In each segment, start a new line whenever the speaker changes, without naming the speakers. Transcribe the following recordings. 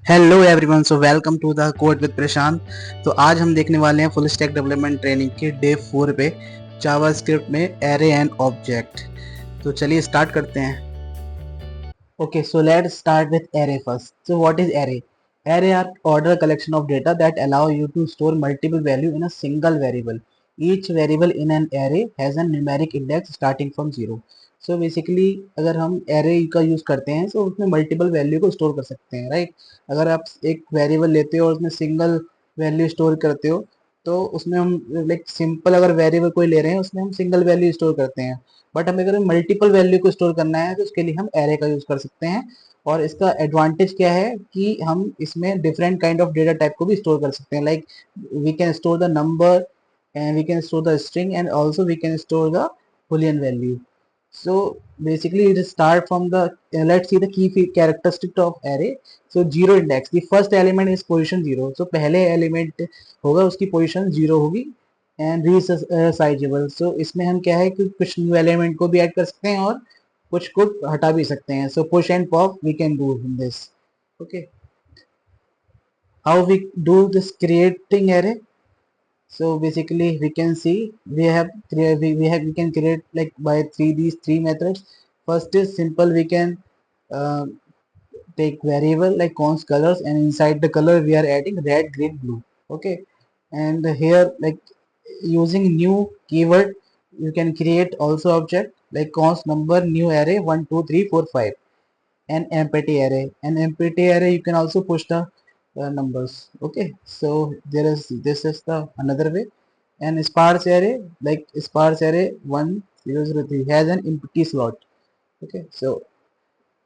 Hello everyone, so welcome to the code with Prashant. तो आज हम देखने वाले हैं फुल स्टैक डेवलपमेंट ट्रेनिंग के डे 4 पे जावास्क्रिप्ट में एरे एंड ऑब्जेक्ट। तो चलिए स्टार्ट करते हैं। Okay, so let's start with array first. So what is array? Array are order collection of data that allow you to store multiple value in a single variable. Each variable in an array has a numeric index starting from 0. So basically अगर हम array का use करते हैं तो उसमें multiple value को store कर सकते हैं, right? अगर आप एक variable लेते हो और उसमें single value store करते हो तो उसमें हम लाइक सिंपल अगर वेरिएबल कोई ले रहे हैं उसमें हम सिंगल वैल्यू स्टोर करते हैं। बट हमें अगर मल्टीपल वैल्यू को स्टोर करना है तो उसके लिए हम एरे का यूज कर सकते हैं। और इसका एडवांटेज क्या है कि हम इसमें different kind of data type को भी स्टोर कर सकते हैं। Like we can store the number and we can store the string and also we can store the boolean value. So basically it start from the let's see the key characteristic of array. So zero index, the first element is position 0. So पहले element होगा उसकी position 0 होगी and रीसाइजेबल। सो इसमें हम क्या है कि कुछ न्यू एलिमेंट को भी ऐड कर सकते हैं और कुछ को हटा भी सकते हैं। So push and pop we can do in this. Okay, how we do this creating array? So basically we can see we can create like by these three methods. First is simple, we can uh, take variable like const colors, and inside the color we are adding red, green, blue. Okay, and here like using new keyword you can create also object like const number new array 1 2 3 4 5, and empty array. And empty array you can also push the numbers. Okay, so there is this is the another way. And sparse array, like sparse array 1 0 0 3 has an empty slot. Okay, so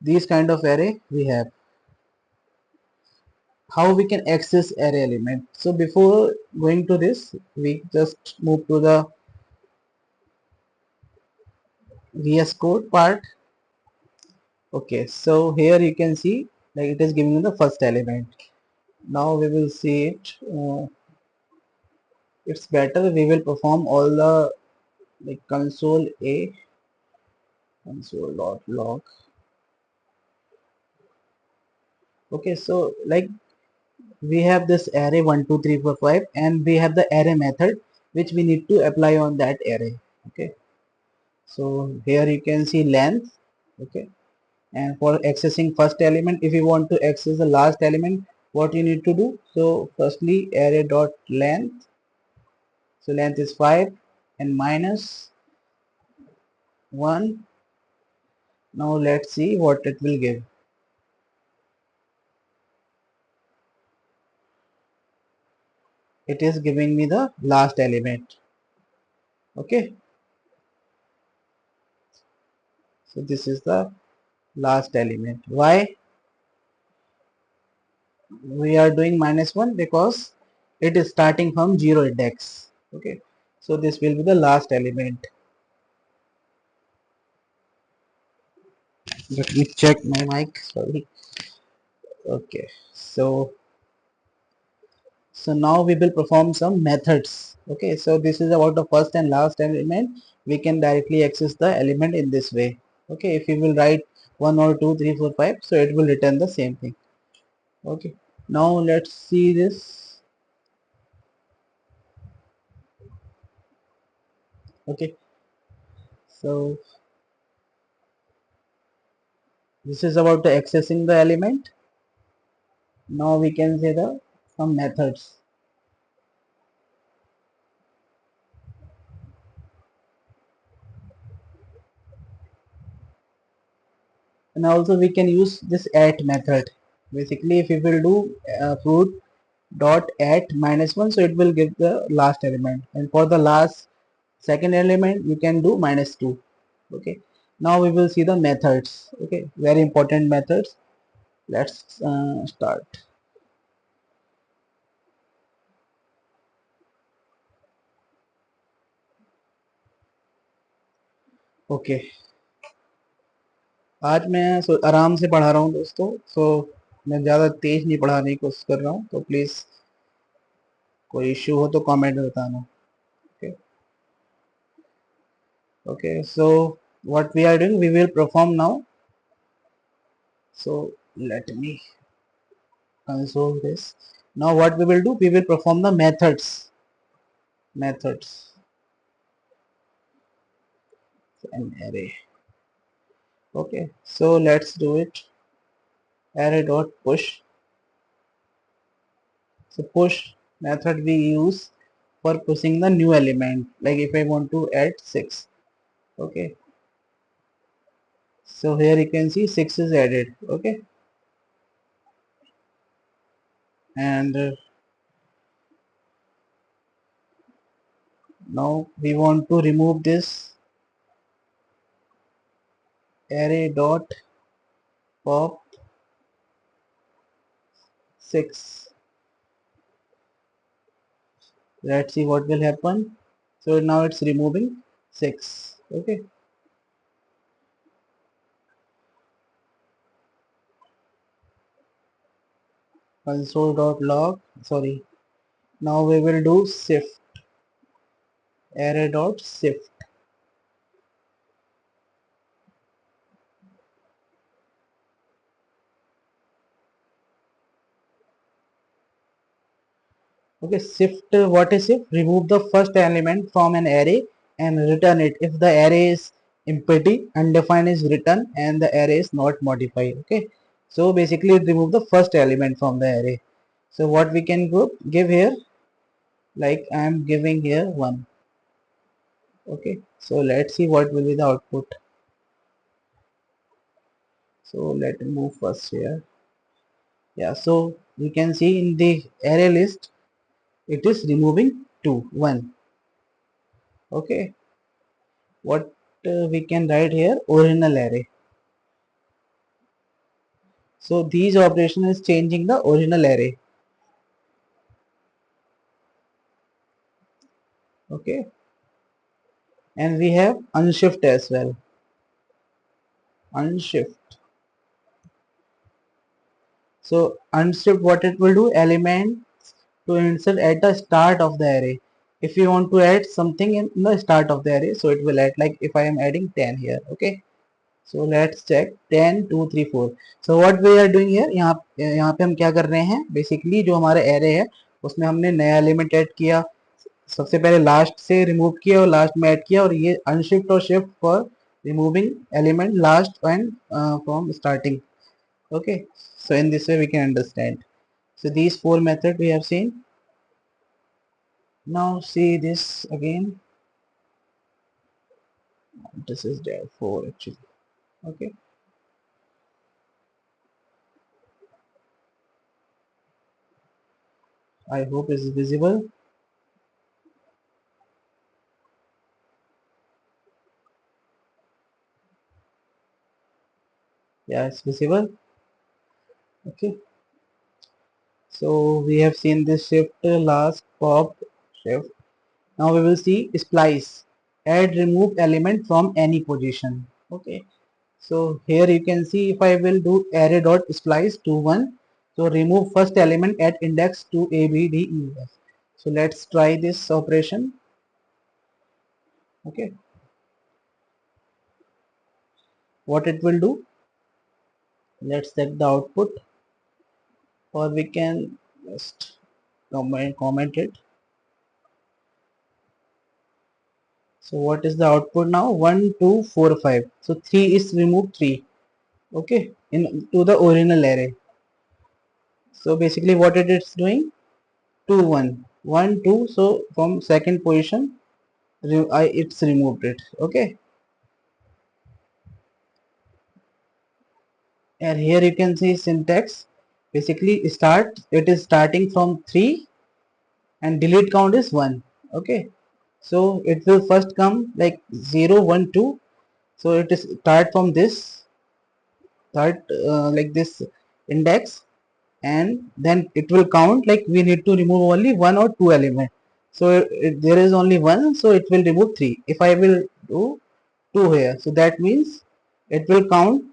these kind of array we have. How we can access array element? So before going to this we just move to the VS code part. Okay, so here you can see like it is giving you the first element. Now we will see it. It's better we will perform all the like console.log. Okay, so like we have this array 1 2 3 4 5, and we have the array method which we need to apply on that array. Okay, so here you can see length. Okay, and for accessing first element, if you want to access the last element, what you need to do? So firstly array dot length, so length is 5 and minus 1. Now let's see what it will give. It is giving me the last element. Okay, so this is the last element. Why we are doing -1? Because it is starting from 0 index. Okay, so this will be the last element. Let me check my mic, sorry. Okay, so now we will perform some methods. Okay, so this is about the first and last element. We can directly access the element in this way. Okay, if you will write 1 or 2 3 4 5, so it will return the same thing. Okay, now let's see this. Okay, so this is about the accessing the element. Now we can say the some methods. And also we can use this at method. Basically if we will do fruit dot at -1, so it will give the last element, and for the last second element you can do -2. Okay, now we will see the methods. Okay, very important methods. Let's start. Okay, आज मैं आराम से पढ़ा रहा हूँ दोस्तों, सो मैं ज़्यादा तेज नहीं पढ़ाने की कोशिश कर रहा हूँ, तो प्लीज़ कोई इश्यू हो तो कमेंट में बताना. Okay, okay, so what we are doing, we will perform now. So let me console this. Now what we will do, we will perform the methods an array. Okay, so let's do it. Array dot push. So push method we use for pushing the new element, like if I want to add 6. Okay, so here you can see 6 is added. Okay, and now we want to remove this array dot pop 6. Let's see what will happen. So now it's removing 6. Okay, console.log, sorry, now we will do shift array dot shift. Okay, shift, what is shift? Remove the first element from an array and return it if the array is empty. Undefined is written and the array is not modified. Okay, so basically remove the first element from the array. So what we can give here, like I am giving here 1. Okay, so let's see what will be the output. So let me move first here. Yeah, so you can see in the array list it is removing 1. Okay, what we can write here, original array. So these operation is changing the original array. Okay, and we have unshift as well. Unshift. So unshift, what it will do, element to insert at the start of the array. If you want to add something in the start of the array, so it will add, like if I am adding 10 here. Okay, so let's check 10 2 3 4. So what we are doing here, यहाँ पे हम क्या कर रहे हैं, basically जो हमारा array है उसमें हमने नया एलिमेंट ऐड किया, सबसे पहले लास्ट से रिमूव किया और लास्ट में ऐड किया, और ये अनशिफ्ट और shift for removing element last and from starting. Okay, so in this way we can understand. So these 4 methods we have seen. Now see this again. This is there 4 actually. Okay, I hope it's visible. Yeah, it's visible. Okay, so we have seen this shift, last, pop, shift. Now we will see splice, add remove element from any position. Okay, so here you can see if I will do array dot splice to 1, so remove first element at index to a b d e f. So let's try this operation. Okay, what it will do, let's check the output, or we can just comment it. So what is the output now? 1 2 4 5. So 3 is removed, 3. Okay, in to the original array. So basically what it is doing, 2 1 1 2. So from second position it's removed it. Okay, and here you can see syntax, basically start, it is starting from 3 and delete count is 1. Okay, so it will first come like 0 1 2. So it is start from this, start like this index, and then it will count, like we need to remove only 1 or 2 element. So there is only 1, so it will remove 3. If I will do 2 here, so that means it will count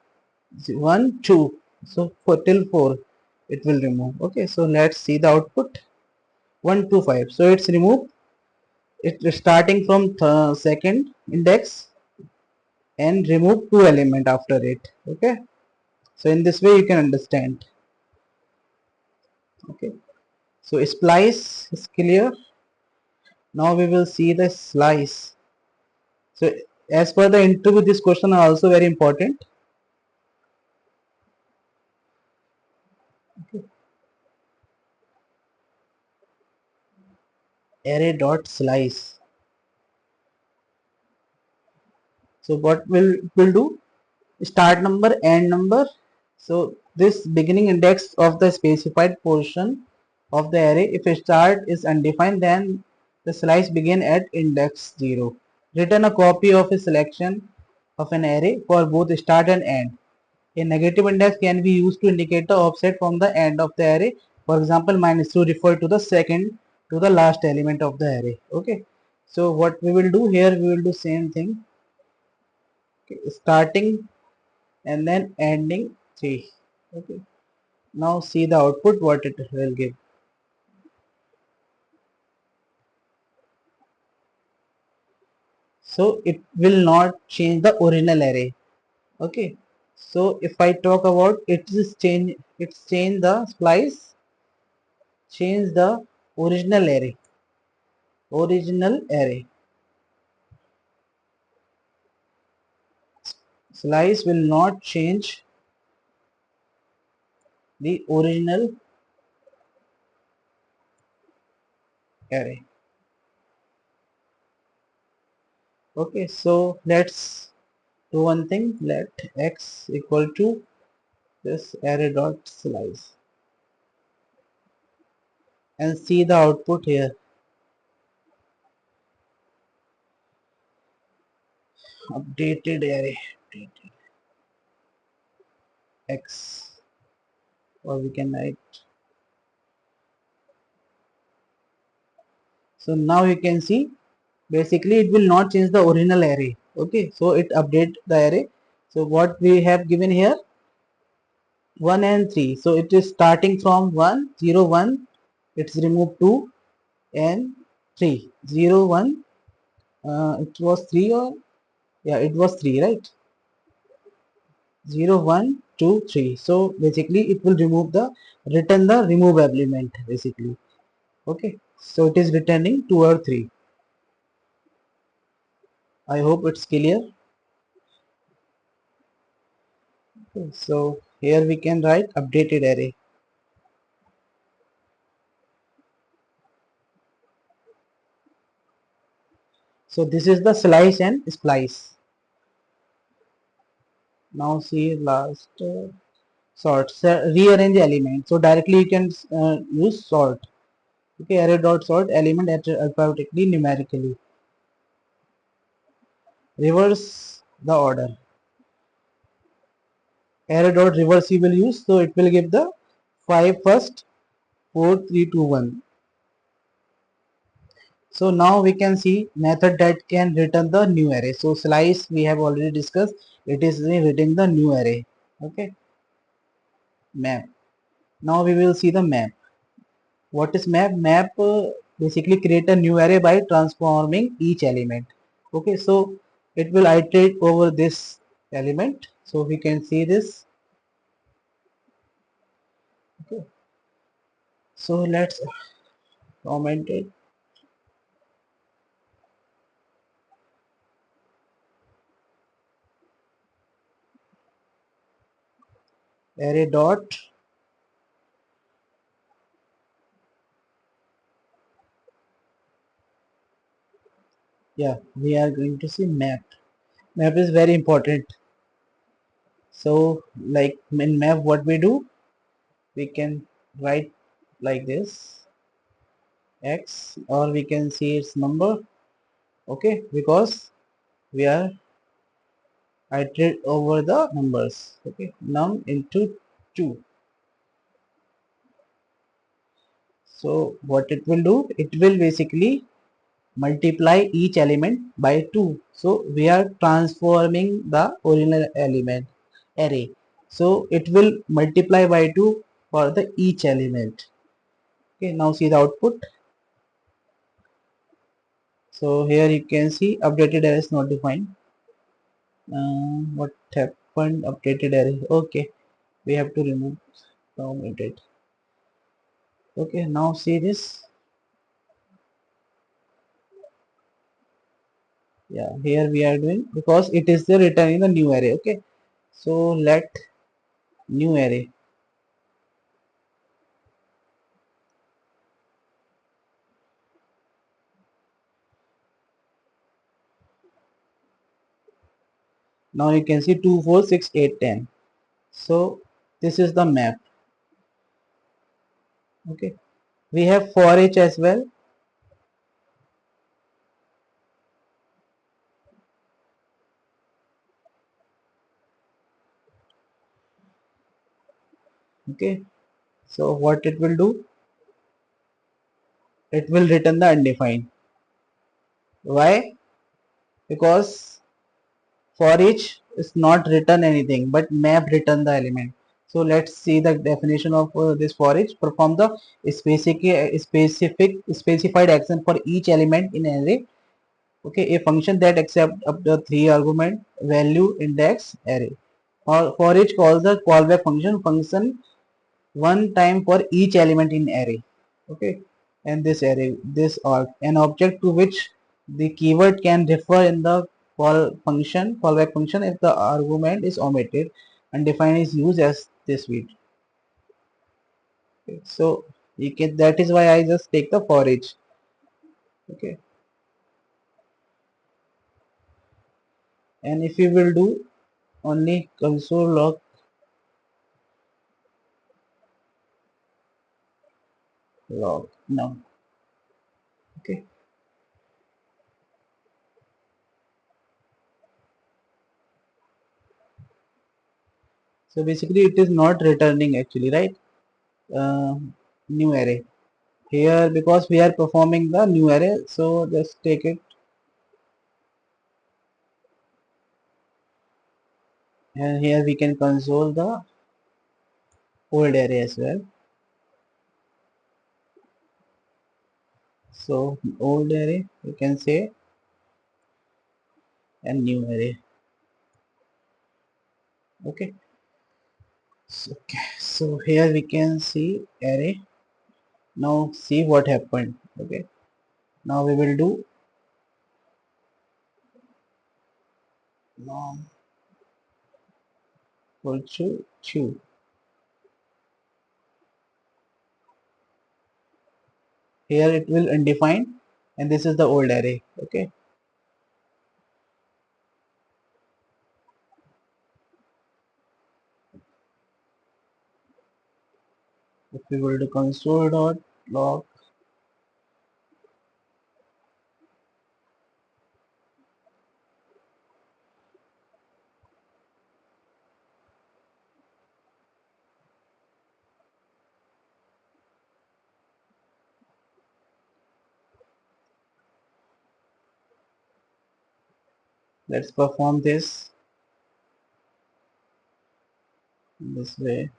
1 2. So for till 4 it will remove. Okay, so let's see the output. 1 2 5. So it's removed, it is starting from second index and remove 2 element after it. Okay, so in this way you can understand. Okay, so splice is clear. Now we will see the slice. So as per the interview, this question are also very important. Array dot slice. So what will do? Start number, end number. So this beginning index of the specified portion of the array. If a start is undefined, then the slice begin at index 0. Return a copy of a selection of an array for both start and end. A negative index can be used to indicate the offset from the end of the array. For example, -2 refer to the second to the last element of the array. Okay. So what we will do here, we will do same thing. Okay. Starting and then ending 3. Okay. Now see the output what it will give. So it will not change the original array. Okay. So if I talk about it's change the splice, change the original array. Original array. Slice will not change the original array. Okay, so let's do one thing. Let x equal to this array dot slice and see the output here. Updated array, updated x, or we can write. So now you can see basically it will not change the original array. Okay, so it update the array. So what we have given here, 1 and 3. So it is starting from 1 0 1. It's removed 2 and 3 0 1. It was 3, or yeah, it was 3, right? 0 1 2 3. So basically it will remove the return the remove element basically. Okay, so it is returning 2 or 3. I hope it's clear. Okay, so here we can write updated array. So this is the slice and splice. Now see last sort. So rearrange element. So directly you can use sort. Okay, array dot sort element alphabetically numerically. Reverse the order. Array dot reverse you will use, so it will give the 5 first, 4 3 2 1. So now we can see method that can return the new array. So slice we have already discussed, it is returning the new array. Okay, map. Now we will see the map. What is map? Map basically create a new array by transforming each element. Okay, so it will iterate over this element. So we can see this. Okay, so let's comment it. Array dot, yeah, we are going to see map. Map is very important. So like in map what we do, we can write like this x, or we can see its number. Okay, because we are iterate over the numbers. Okay, num into 2. So what it will do, it will basically multiply each element by 2. So we are transforming the original element array, so it will multiply by 2 for the each element. Okay, now see the output. So here you can see updated array is not defined. What happened? Updated array. Okay, we have to remove commented. Okay, now see this. Yeah, here we are doing because it is the return in the new array. Okay, so let new array. Now you can see 2 4 6 8 10. So this is the map. Okay, we have for each as well. Okay, so what it will do, it will return the undefined. Why? Because for each is not written anything but map return the element. So let's see the definition of this for each. Perform the specified action for each element in array. Okay, a function that accepts up to 3 argument value index array. Or for each calls the callback function one time for each element in array. Okay, and this array, this an object to which the keyword can refer in the callback function if the argument is omitted and define is used as this with. Okay, so you can, that is why I just take the for each. Okay, and if you will do only console log no. Okay, so basically it is not returning actually, right? uh, New array here because we are performing the new array, so just take it, and here we can console the old array as well. So old array we can say and new array. Okay, so here we can see array. Now see what happened. Okay, now we will do norm equal to two. Here it will undefined and this is the old array. Okay, if we will do console dot log, let's perform this way.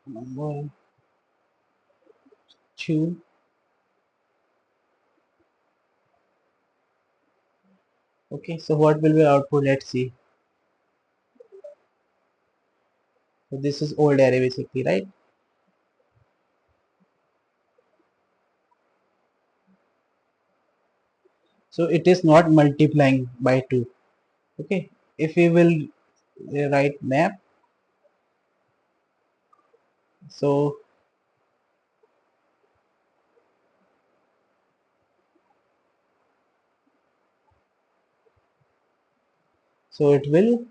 Number two. Okay, so what will be output? Let's see. So this is old array basically, right? So it is not multiplying by 2. Okay, if we will write map, so it will,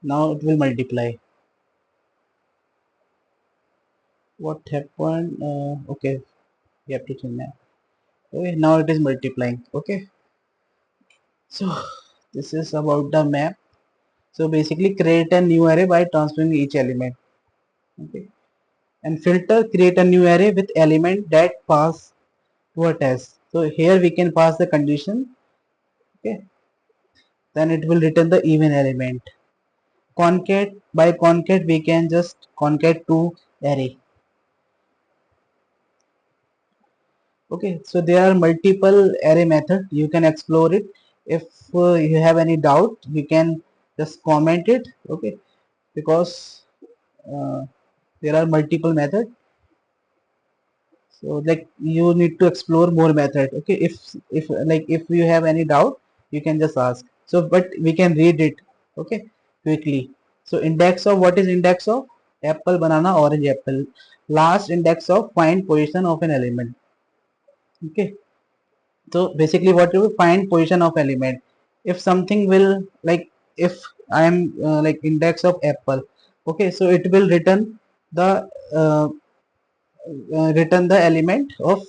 now it will multiply. What happened? Okay, we have to change that. Okay, now it is multiplying. Okay, so this is about the map. So basically create a new array by transferring each element. Okay, and filter, create a new array with element that pass to a test. So here we can pass the condition. Okay, then it will return the even element. Concat, by concat we can just concat to array. Okay, so there are multiple array method, you can explore it. If you have any doubt, you can just comment it. Okay, because uh, there are multiple method, so like you need to explore more method. Okay, if like if you have any doubt, you can just ask. So but we can read it, okay, quickly. So index of, what is index of? Apple, banana, orange, apple. Last index of, find position of an element. Okay, so basically what you will find position of element. If something will, like, if I am like index of apple, okay, so it will the uh, return the element of,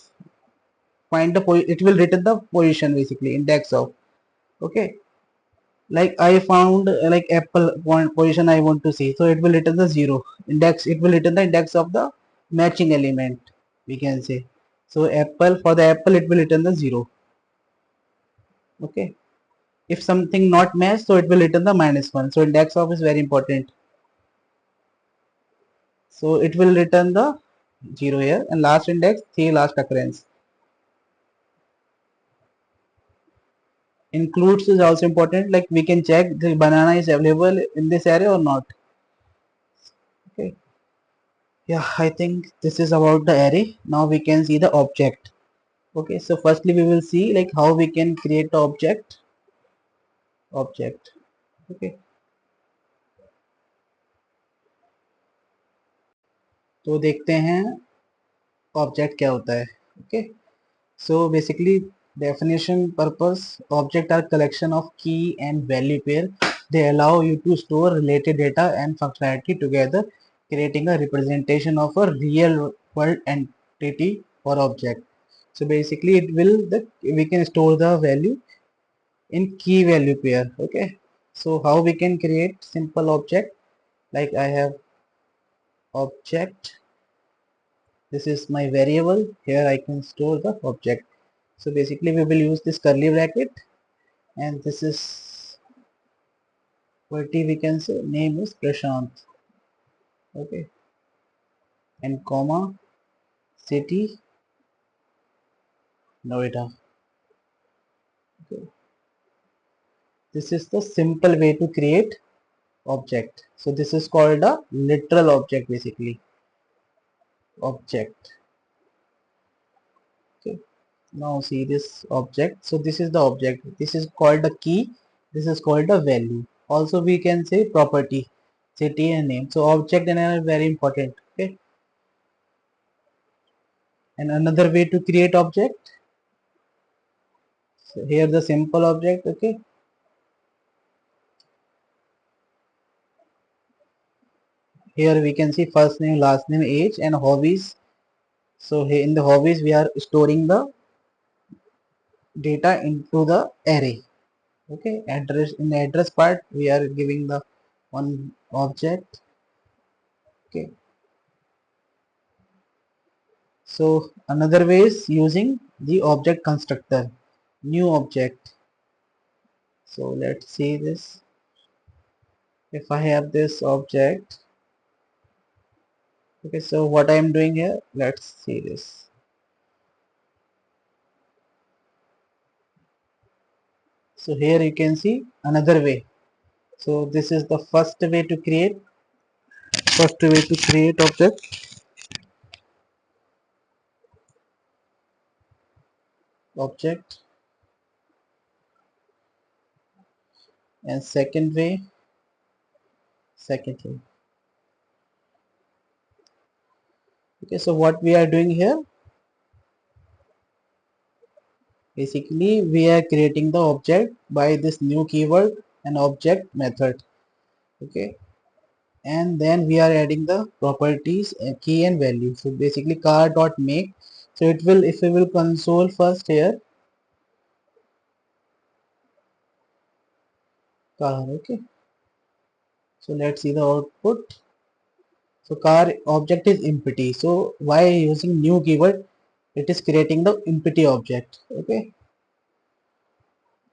find the it will return the position, basically index of. Okay, like I found like apple point position I want to see, so it will return the 0 index, it will return the index of the matching element, we can say. So apple, for the apple it will return the 0. Okay, if something not matched, so it will return the -1. So index of is very important, so it will return the 0 here. And last index, 3 last occurrence. Includes is also important, like we can check the banana is available in this array or not. Okay, yeah, I think this is about the array. Now we can see the object. Okay, so firstly we will see like how we can create the object. Okay, तो देखते हैं object क्या होता है. Okay, so basically definition purpose, object are collection of key and value pair. They allow you to store related data and functionality together, creating a representation of a real world entity or object. So basically it will the, we can store the value in key value pair. Okay, so how we can create simple object, like I have object, this is my variable, here I can store the object. So basically we will use this curly bracket, and this is what we can say, name is Prashant. Okay, and comma, city Noida. Okay, this is the simple way to create object. So this is called a literal object, basically object. Okay, now see this object. So this is the object, this is called a key, this is called a value. Also we can say property, city and name. So object and are very important. Okay, and another way to create object, so here the simple object. Okay, here we can see first name, last name, age, and hobbies. So here in the hobbies we are storing the data into the array. Okay, address, in the address part we are giving the one object. Okay, so another way is using the object constructor, new object. So let's see this. If I have this object, okay, so what I am doing here, let's see this. So here you can see another way. So this is the first way to create object, and second way. Okay, so what we are doing here, basically we are creating the object by this new keyword and object method. Okay, and then we are adding the properties, key and value. So basically car dot make. So it will, if we will console first here, car. Okay, so let's see the output. So car object is empty, so why using new keyword, it is creating the empty object. Okay,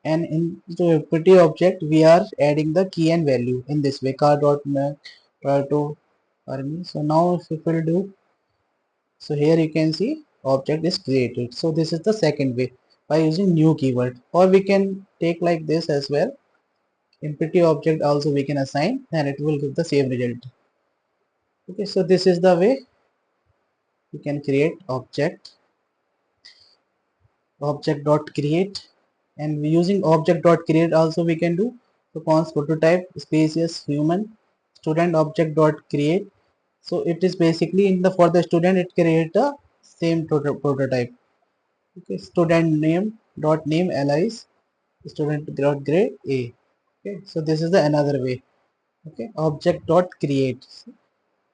and into empty object we are adding the key and value in this way, car dot make to army. So now if we will do, so here you can see object is created. So this is the second way, by using new keyword. Or we can take like this as well. Empty object also we can assign and it will give the same result. Okay, so this is the way we can create object dot create, and using object dot create also we can do the cons prototype spaces human student object dot create. So it is basically in the for the student it create a same prototype. Okay, student name dot name allies student dot grade a. Okay, so this is the another way. Okay, object dot create.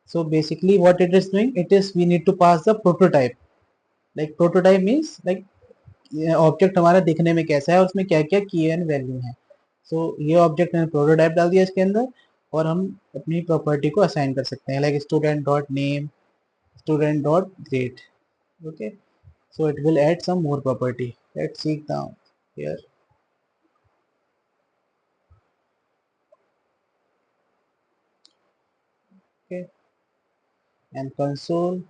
So basically what it is doing, it is we need to pass the prototype. Like prototype means like object हमारा दिखने में कैसा है और उसमें क्या क्या की एंड वैल्यू है. सो ये ऑब्जेक्ट मैंने प्रोटोटाइप डाल दिया इसके अंदर और हम अपनी प्रॉपर्टी को असाइन कर सकते हैं like student dot name student dot grade. Okay, so it will add some more property. Let's see down here. Okay, and console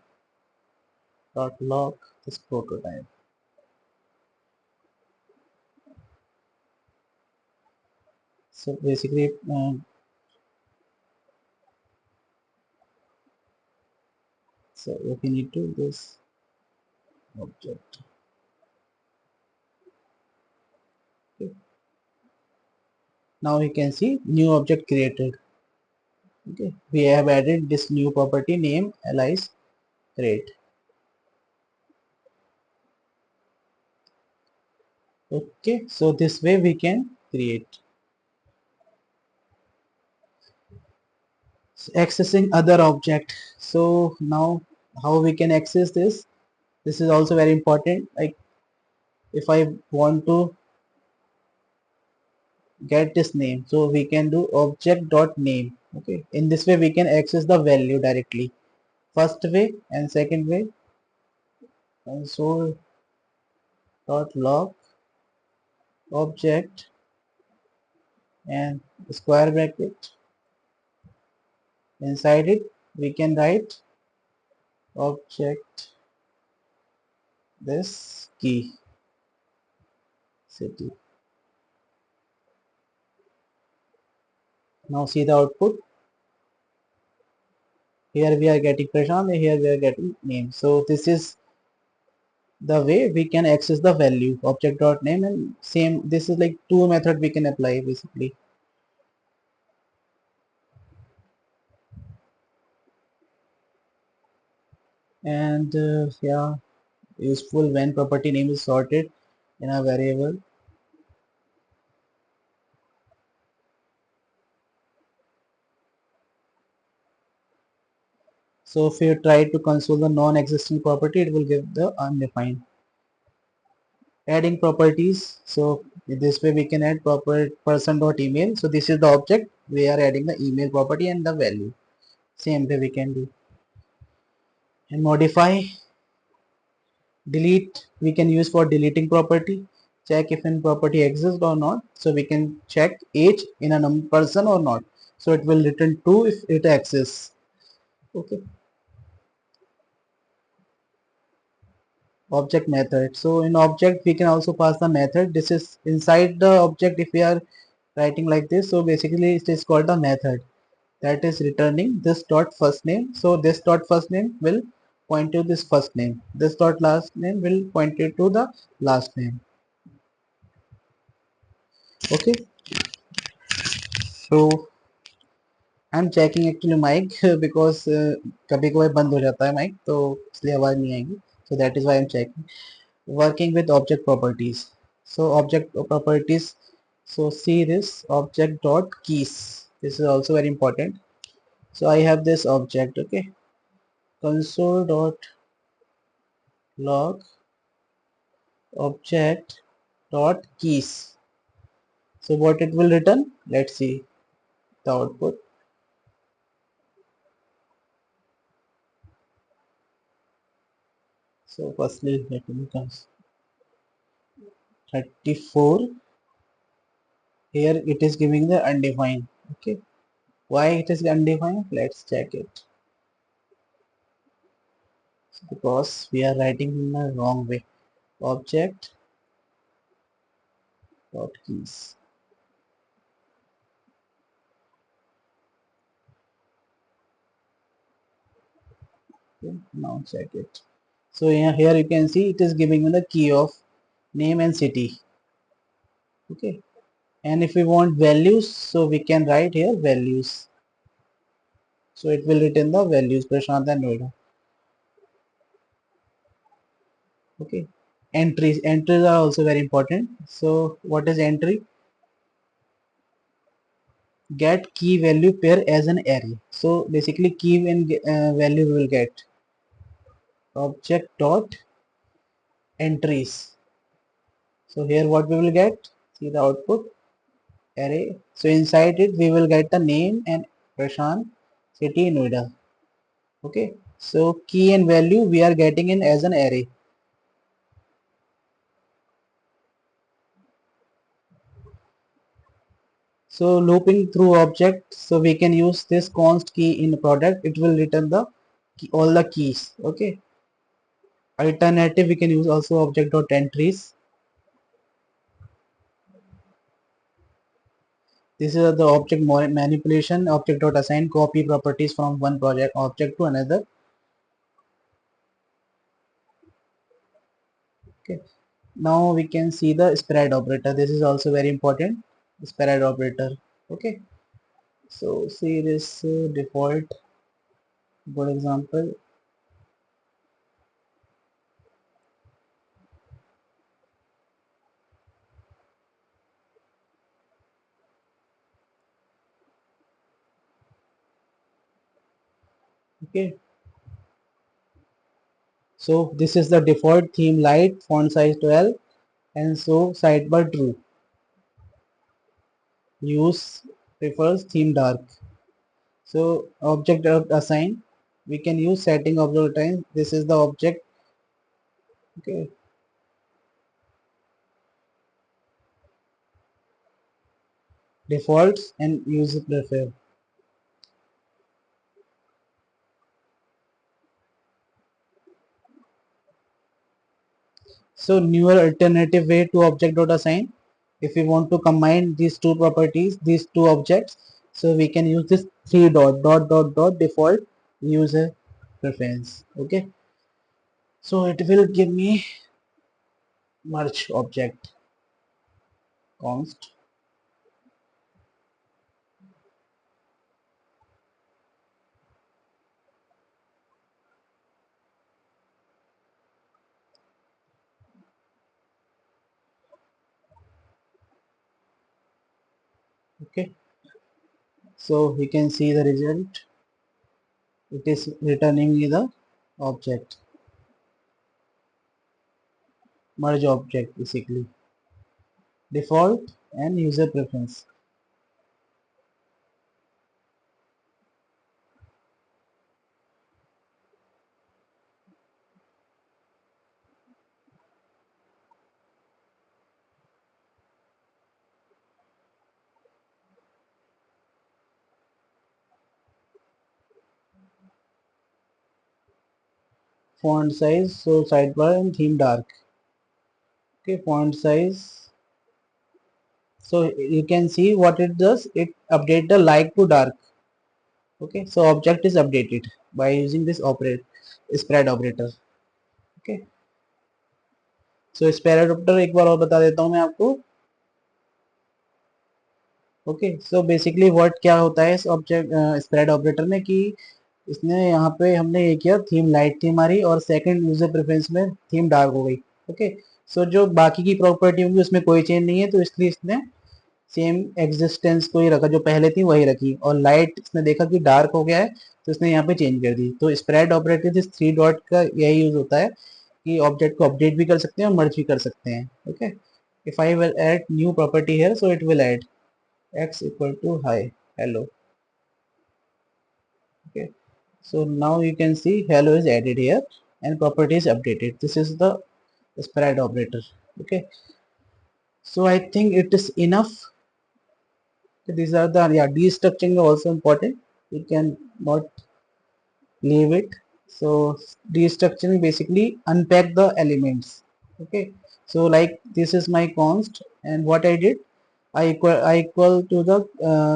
dot log this prototype. So basically so what we need to this object. Okay. Now you can see new object created. Okay, we have added this new property name allies grade. Okay, so this way we can create. Accessing other object. So now how we can access this is also very important. Like if I want to get this name, so we can do object dot name. Okay, in this way we can access the value directly. First way and second way, console dot log object and square bracket. Inside it we can write object this key city. Now see the output. Here we are getting Prashant and here we are getting name. So this is the way we can access the value object dot name, and same this is like two method we can apply basically. And yeah, useful when property name is sorted in a variable. So if you try to console the non-existing property, it will give the undefined. Adding properties. So this way we can add proper person dot email. So this is the object. We are adding the email property and the value. Same way we can do. And modify. Delete we can use for deleting property. Check if an property exists or not. So we can check age in a person or not. So it will return true if it exists. Okay. Object method. So in object we can also pass the method. This is inside the object if we are writing like this. So basically it is called a method that is returning this dot first name. So this dot first name will point to this first name. This dot last name will point you to the last name. Okay. So I'm checking actually mic because कभी कभार बंद हो जाता है mic तो इसलिए आवाज नहीं आएगी. So that is why I'm checking. Working with object properties. So object properties. So see this object dot keys. This is also very important. So I have this object. Okay. Console dot log object dot keys. So what it will return? Let's see the output. So firstly let me comes 34. Here it is giving the undefined. Okay, why it is undefined? Let's check it. because we are writing in the wrong way. Object dot keys. Okay, now check it. So here you can see it is giving me the key of name and city. Okay, and if we want values, so we can write here values. So it will return the values Prashant and Noida. Okay, entries are also very important. So what is entry? Get key value pair as an array. So basically key and value we will get object dot entries. So here what we will get, see the output array. So inside it we will get the name and Prashant, city, Noida. Okay, so key and value we are getting in as an array. So looping through object, so we can use this const key in product. It will return the key, all the keys. Okay, alternative we can use also object dot entries. This is the object manipulation. Object dot assign copy properties from one project object to another. Okay, now we can see the spread operator. This is also very important, spread operator. Okay, so see this default, for example. Okay, so this is the default theme light, font size 12, and so sidebar true. Use prefers theme dark. So object assign, we can use setting object time. This is the object. Okay, defaults and use prefer. So newer alternative way to object.assign. If we want to combine these two properties, these two objects, so we can use this three dot default user preference. Okay. So it will give me merge object const. Okay. So we can see the result. It is returning me the object, merge object basically, default and user preference. Font size, so sidebar and theme dark. Okay, font size. So you can see what it does. It update the light to dark. Okay, so object is updated by using this operate spread operator. Okay, so spread operator एक बार और बता देता हूँ मैं आपको. Okay, so basically what क्या होता है इस ऑब्जेक्ट स्प्रेड ऑपरेटर में कि इसने यहाँ पे हमने ये किया थीम लाइट थी हमारी और सेकंड यूजर प्रेफरेंस में थीम डार्क हो गई. ओके, सो जो बाकी की प्रॉपर्टी होंगी उसमें कोई चेंज नहीं है, तो इसलिए इसने सेम एग्जिस्टेंस को ही रखा, जो पहले थी वही रखी, और लाइट इसने देखा कि डार्क हो गया है तो इसने यहाँ पे चेंज कर दी. तो स्प्रेड ऑपरेटर इस थ्री डॉट का यही यूज होता है कि ऑब्जेक्ट को अपडेट भी कर सकते हैं और मर्ज भी कर सकते हैं. Okay, if I will add new property here, so it will add x equal to hi hello. Okay, so now you can see hello is added here and property is updated. This is the spread operator. Okay, so I think it is enough. These are the, yeah, destructuring also important. You can not leave it. So destructuring basically unpack the elements. Okay, so like this is my const, and what I did, I equal to the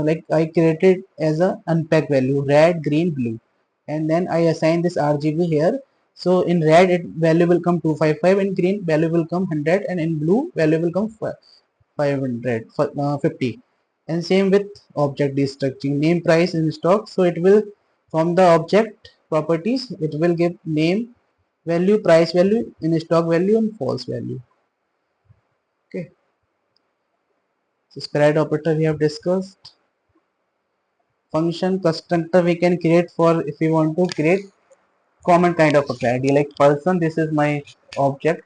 like I created as a unpack value red, green, blue, and then I assign this RGB here. So in red it value will come 255, in green value will come 100, and in blue value will come 500 50. And same with object destructuring name, price, in stock. So it will, from the object properties, it will give name value, price value, in stock value, and false value. Okay, so spread operator we have discussed. Function constructor we can create for if we want to create common kind of a ID, like person. This is my object,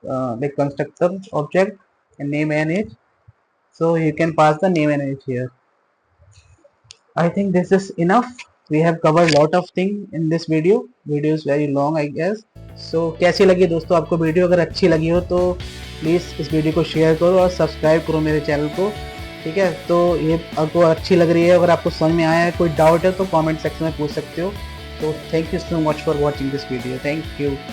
like constructor object, and name and age. So you can pass the name and age here. I think this is enough. We have covered lot of thing in this video. Video is very long, I guess. So कैसी लगी दोस्तों आपको video? अगर अच्छी लगी हो तो please इस वीडियो को शेयर करो और सब्सक्राइब करो मेरे चैनल को। ठीक है, तो ये आपको अच्छी लग रही है, अगर आपको समझ में आया है, कोई डाउट है तो कमेंट सेक्शन में पूछ सकते हो। तो thank you so much for watching this video. Thank you.